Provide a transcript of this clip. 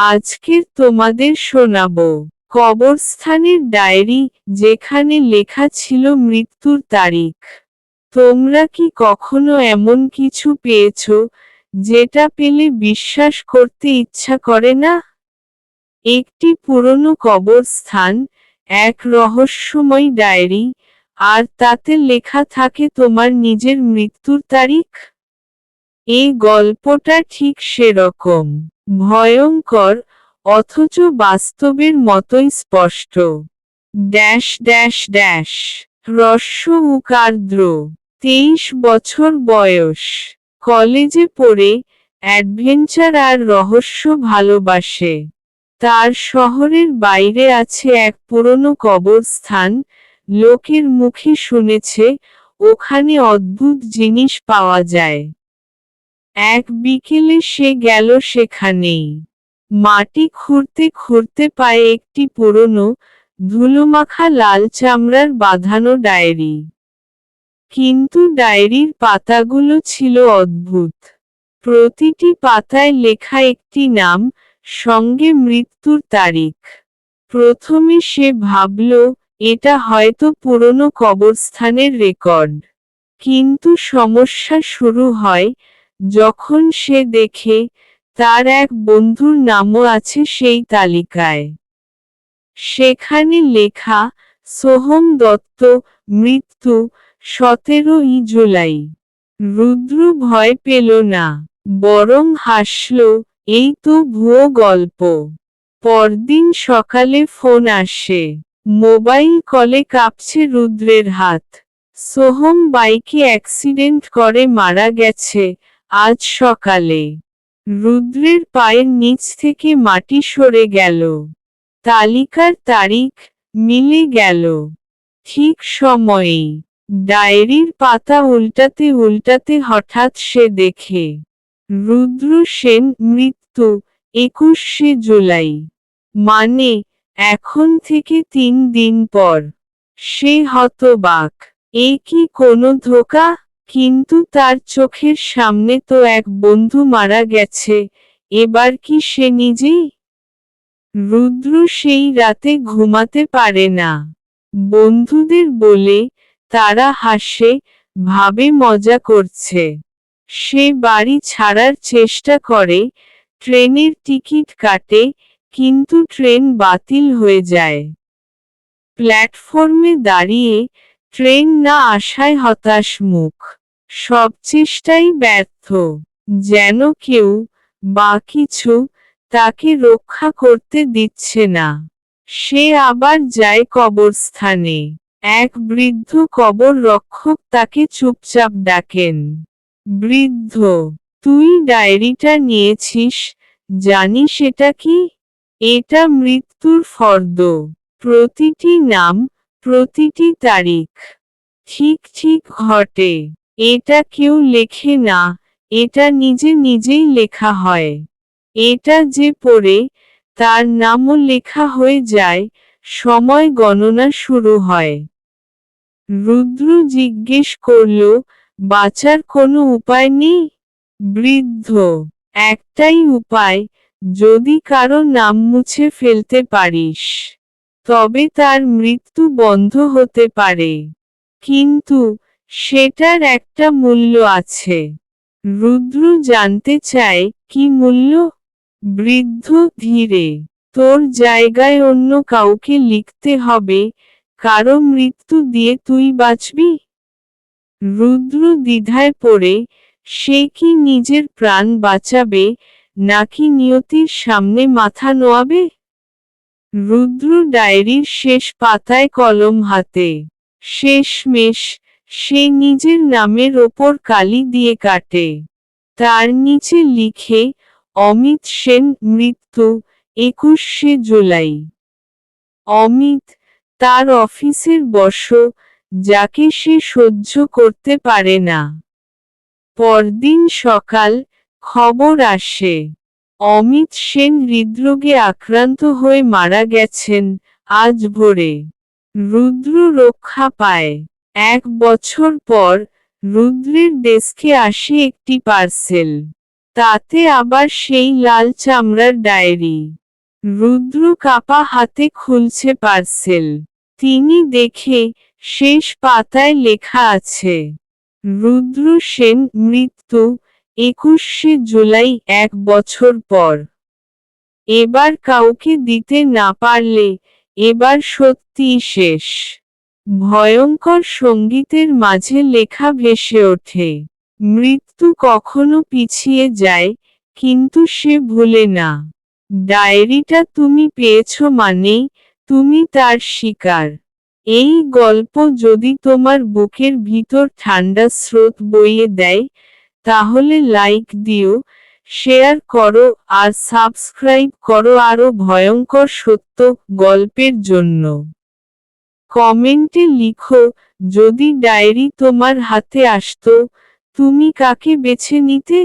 আজকে তোমাদের শোনাবো কবরস্থানের ডায়েরি, যেখানে লেখা ছিল মৃত্যুর তারিখ। তোমরা কি কখনো এমন কিছু পেয়েছো যেটা পেলে বিশ্বাস করতে ইচ্ছা করে না? একটি পুরনো কবরস্থান, এক রহস্যময় ডায়েরি, আর তাতে লেখা থাকে তোমার নিজের মৃত্যুর তারিখ। এই গল্পটা ঠিক সেরকম ভয়ঙ্কর, অথচ বাস্তবের মতোই স্পষ্ট। ড্যাশ ড্যাশ ড্যাশ হ্রস্ব উকার্দ্র 23 বছর বয়স। কলেজে পড়ে, অ্যাডভেঞ্চার আর রহস্য ভালোবাসে। তার শহরের বাইরে আছে এক পুরনো কবরস্থান, লোকের মুখে শুনেছে ওখানে অদ্ভুত জিনিস পাওয়া যায়। এক বিকেলে সে গেল সেখানেই। মাটি খুঁড়তে খুঁড়তে পায় একটি পুরনো, ধুলোমাখা লাল চামড়ার বাঁধানো ডায়েরি। কিন্তু ডায়েরির পাতাগুলো ছিল অদ্ভুত। প্রতিটি পাতায় লেখা একটি নাম, সঙ্গে মৃত্যুর তারিখ। প্রথমে সে ভাবল এটা হয়তো পুরনো কবরস্থানের রেকর্ড। কিন্তু সমস্যা শুরু হয় যখন সে দেখে তার এক বন্ধুর নামও আছে সেই তালিকায়। সেখানে লেখা, সোহম দত্ত, মৃত্যু 17ই জুলাই। রুদ্র ভয় পেল না, বরং হাসল, এই তো ভুয়ো গল্প। পরদিন সকালে ফোন আসে। মোবাইল কলে কাঁপছে রুদ্রের হাত। সোহম বাইকে অ্যাক্সিডেন্ট করে মারা গেছে আজ সকালে। রুদ্রের পায়ের নিচ থেকে মাটি সরে গেল। তালিকার তারিখ মিলে গেল। ঠিক সময়েই। ডায়েরির পাতা উল্টাতে উল্টাতে হঠাৎ সে দেখে, রুদ্র সেন, মৃত্যু 21শে জুলাই। মানে, এখন থেকে 3 দিন পর। সে হতবাক। এ কি কোনো ধোঁকা? কিন্তু তার চোখের সামনে তো এক বন্ধু মারা গেছে, এবার কি সে নিজেই? রুদ্র সেই রাতে ঘুমাতে পারে না। বন্ধুদের বলে, তারা হাসে, ভাবে মজা করছে। সে বাড়ি ছাড়ার চেষ্টা করে, ট্রেনের টিকিট কাটে, কিন্তু ট্রেন বাতিল হয়ে যায়। প্ল্যাটফর্মে দাঁড়িয়ে, ট্রেন না আসায় হতাশ মুখ। সব চেষ্টাই ব্যর্থ। যেন কেউ বা কিছু তাকে রক্ষা করতে দিচ্ছে না। সে আবার যায় কবরস্থানে। এক বৃদ্ধ কবর রক্ষক তাকে চুপচাপ ডাকেন। বৃদ্ধ, তুই ডায়েরিটা নিয়েছিস, জানিস এটা কি? এটা মৃত্যুর ফর্দ। প্রতিটি নাম, প্রতিটি তারিখ ঠিক ঠিক ঘটে। এটা কেউ লেখে না, এটা নিজে নিজেই লেখা হয়। এটা যে পড়ে, তার নামও লেখা হয়ে যায়, সময় গণনা শুরু হয়। রুদ্র জিজ্ঞেস করল, বাঁচার কোনো উপায় নেই? বৃদ্ধ, একটাই উপায়, যদি কারো নাম মুছে ফেলতে পারিস, তবে তার মৃত্যু বন্ধ হতে পারে। কিন্তু সেটার একটা মূল্য আছে। রুদ্র জানতে চায়, কি মূল্য? বৃদ্ধ ধীরে, তোর জায়গায় অন্য কাউকে লিখতে হবে, কারো মৃত্যু দিয়ে তুই বাঁচবি? রুদ্র দ্বিধায় পড়ে, সে কি নিজের প্রাণ বাঁচাবে, নাকি নিয়তির সামনে মাথা নোয়াবে? রুদ্র ডায়েরির শেষ পাতায় কলম হাতে। শেষমেশ, সে নিজের নামের ওপর কালি দিয়ে কাটে। তার নিচে লিখে, অমিত সেন, মৃত্যু 21শে জুলাই। অমিত, তার অফিসের বস, যাকে সে সহ্য করতে পারে না। পরদিন সকাল, খবর আসে। অমিত সেন হৃদরোগে আক্রান্ত হয়ে মারা গেছেন আজ ভোরে। রুদ্র রক্ষা পায়। 1 বছর পর, রুদ্রের ডেস্কে আসে একটি পার্সেল। তাতে আবার সেই লাল চামড়ার ডায়েরি। রুদ্র কাপা হাতে খুলছে পার্সেল। তিনি দেখে, শেষ পাতায় লেখা আছে, রুদ্র সেন মৃত্যু 21শে জুলাই, 1 বছর পর। এবার কাউকে দিতে না পারলে, এবার সত্যিই শেষ। ভয়ঙ্কর সঙ্গীতের মাঝে লেখা ভেসে ওঠে, মৃত্যু কখনো পিছিয়ে যায়, কিন্তু সে ভুলে না। ডায়েরিটা তুমি পেয়েছ মানেই, তুমি তার শিকার। এই গল্প যদি তোমার বুকের ভিতর ঠান্ডা স্রোত বইয়ে দেয়, তাহলে লাইক দিও, শেয়ার করো আর সাবস্ক্রাইব করো আরও ভয়ঙ্কর সত্য গল্পের জন্য। কমেন্টে লিখো, যদি ডায়েরি তোমার হাতে আসতো, তুমি কাকে বেছে নিতে?